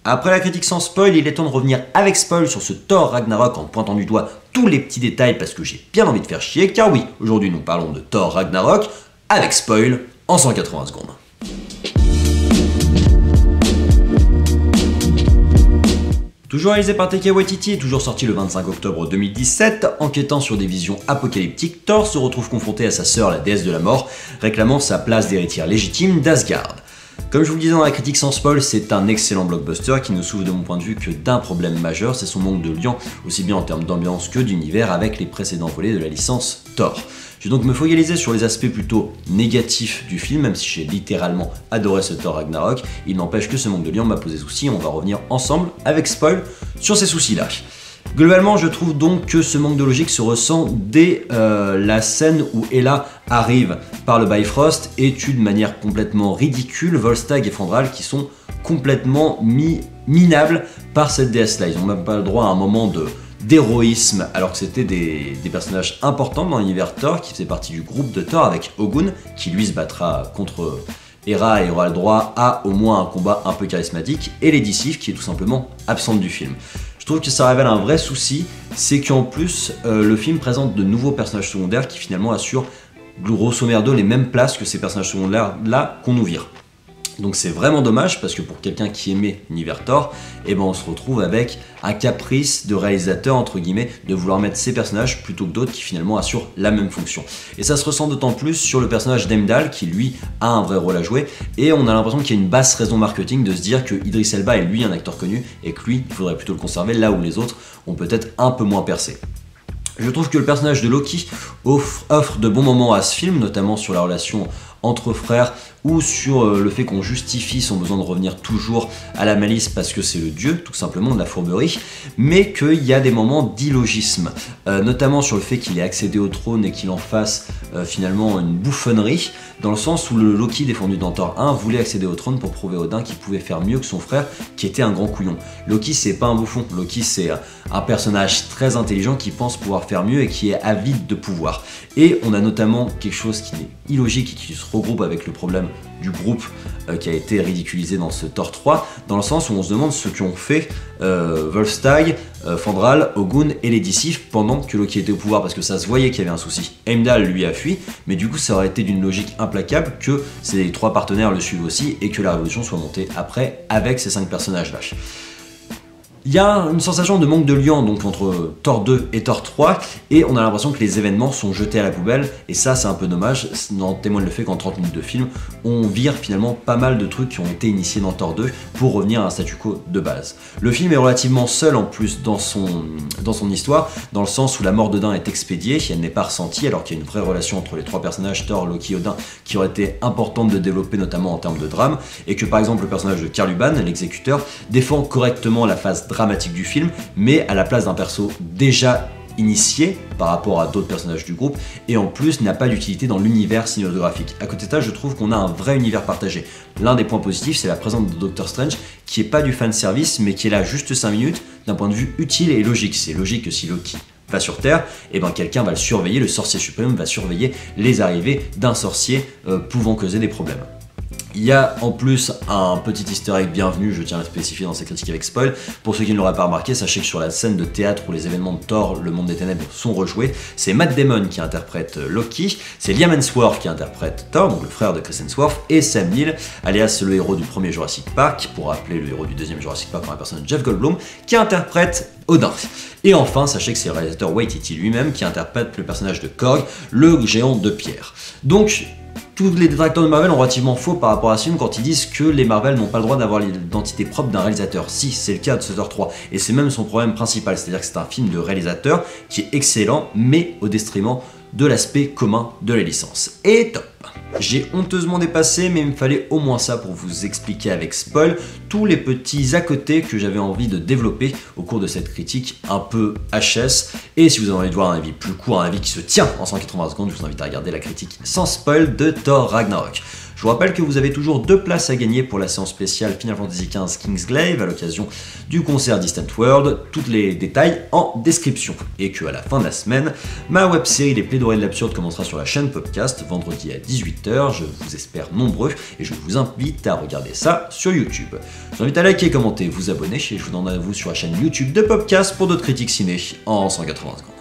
Après la critique sans spoil, il est temps de revenir avec spoil sur ce Thor Ragnarok en pointant du doigt tous les petits détails parce que j'ai bien envie de faire chier, car oui, aujourd'hui nous parlons de Thor Ragnarok avec spoil en 180 secondes. Toujours réalisé par Taika Waititi et toujours sorti le 25 octobre 2017, enquêtant sur des visions apocalyptiques, Thor se retrouve confronté à sa sœur, la déesse de la mort, réclamant sa place d'héritière légitime d'Asgard. Comme je vous le disais dans la critique sans spoil, c'est un excellent blockbuster qui ne souffre de mon point de vue que d'un problème majeur, c'est son manque de lien, aussi bien en termes d'ambiance que d'univers, avec les précédents volets de la licence Thor. Je vais donc me focaliser sur les aspects plutôt négatifs du film, même si j'ai littéralement adoré ce Thor Ragnarok, il n'empêche que ce manque de lien m'a posé souci, on va revenir ensemble avec spoil sur ces soucis-là. Globalement, je trouve donc que ce manque de logique se ressent dès la scène où Hela arrive par le Bifrost et tue de manière complètement ridicule Volstagg et Fandral qui sont complètement minables par cette déesse-là. Ils n'ont même pas le droit à un moment d'héroïsme alors que c'était des personnages importants dans l'univers Thor qui faisaient partie du groupe de Thor avec Ogun qui lui se battra contre Hera et aura le droit à au moins un combat un peu charismatique et Lady Sif qui est tout simplement absente du film. Je trouve que ça révèle un vrai souci, c'est qu'en plus le film présente de nouveaux personnages secondaires qui finalement assurent grosso merdo les mêmes places que ces personnages secondaires là qu'on nous vire. Donc c'est vraiment dommage parce que pour quelqu'un qui aimait l'univers Thor, on se retrouve avec un caprice de réalisateur entre guillemets de vouloir mettre ces personnages plutôt que d'autres qui finalement assurent la même fonction. Et ça se ressent d'autant plus sur le personnage d'Heimdall qui lui a un vrai rôle à jouer et on a l'impression qu'il y a une basse raison marketing de se dire que Idris Elba est lui un acteur connu et que lui il faudrait plutôt le conserver là où les autres ont peut-être un peu moins percé. Je trouve que le personnage de Loki offre de bons moments à ce film, notamment sur la relation entre frères ou sur le fait qu'on justifie son besoin de revenir toujours à la malice parce que c'est le dieu, tout simplement, de la fourberie, mais qu'il y a des moments d'illogisme, notamment sur le fait qu'il ait accédé au trône et qu'il en fasse finalement une bouffonnerie, dans le sens où le Loki défendu dans Thor 1 voulait accéder au trône pour prouver à Odin qu'il pouvait faire mieux que son frère qui était un grand couillon. Loki c'est pas un bouffon, Loki c'est un personnage très intelligent qui pense pouvoir faire mieux et qui est avide de pouvoir. Et on a notamment quelque chose qui est illogique et qui se regroupe avec le problème du groupe qui a été ridiculisé dans ce Thor 3, dans le sens où on se demande ce qu'ont fait Volstagg, Fandral, Ogun et Lady Sif pendant que Loki était au pouvoir, parce que ça se voyait qu'il y avait un souci. Heimdall lui a fui, mais du coup ça aurait été d'une logique implacable que ces trois partenaires le suivent aussi et que la révolution soit montée après avec ces 5 personnages-là. Il y a une sensation de manque de lien donc entre Thor 2 et Thor 3 et on a l'impression que les événements sont jetés à la poubelle et ça c'est un peu dommage, en témoigne le fait qu'en 30 minutes de film on vire finalement pas mal de trucs qui ont été initiés dans Thor 2 pour revenir à un statu quo de base. Le film est relativement seul en plus dans son histoire, dans le sens où la mort d'Odin est expédiée, elle n'est pas ressentie alors qu'il y a une vraie relation entre les 3 personnages Thor, Loki et Odin qui aurait été importante de développer notamment en termes de drame et que par exemple le personnage de Karl Urban, l'exécuteur, défend correctement la phase dramatique du film, mais à la place d'un perso déjà initié par rapport à d'autres personnages du groupe et en plus n'a pas d'utilité dans l'univers cinématographique. À côté de ça, je trouve qu'on a un vrai univers partagé. L'un des points positifs, c'est la présence de Doctor Strange qui est pas du fanservice mais qui est là juste 5 minutes d'un point de vue utile et logique. C'est logique que si Loki va sur Terre, quelqu'un va le surveiller, le sorcier suprême va surveiller les arrivées d'un sorcier pouvant causer des problèmes. Il y a en plus un petit easter egg bienvenu, je tiens à le spécifier dans ces critiques avec spoil. Pour ceux qui ne l'auraient pas remarqué, sachez que sur la scène de théâtre où les événements de Thor, le monde des ténèbres sont rejoués, c'est Matt Damon qui interprète Loki, c'est Liam Hemsworth qui interprète Thor, donc le frère de Chris Hemsworth, et Sam Neill, alias le héros du premier Jurassic Park, pour rappeler le héros du deuxième Jurassic Park par la personne de Jeff Goldblum, qui interprète Odin. Et enfin, sachez que c'est le réalisateur Waititi lui-même qui interprète le personnage de Korg, le géant de pierre. Donc, tous les détracteurs de Marvel ont relativement faux par rapport à ce film quand ils disent que les Marvel n'ont pas le droit d'avoir l'identité propre d'un réalisateur. Si, c'est le cas de Thor 3, et c'est même son problème principal, c'est-à-dire que c'est un film de réalisateur qui est excellent, mais au détriment de l'aspect commun de la licence. Et top. J'ai honteusement dépassé, mais il me fallait au moins ça pour vous expliquer avec spoil tous les petits à côté que j'avais envie de développer au cours de cette critique un peu HS. Et si vous avez envie de voir un avis plus court, un avis qui se tient en 180 secondes, je vous invite à regarder la critique sans spoil de Thor Ragnarok. Je vous rappelle que vous avez toujours 2 places à gagner pour la séance spéciale Final Fantasy XV Kingsglaive à l'occasion du concert Distant World, tous les détails en description. Et qu'à la fin de la semaine, ma web-série Les Plaidoiries de l'Absurde commencera sur la chaîne Podcast, vendredi à 18h, je vous espère nombreux et je vous invite à regarder ça sur YouTube. Je vous invite à liker, commenter, vous abonner et je vous donne rendez-vous sur la chaîne YouTube de Popcast pour d'autres critiques ciné en 180 secondes.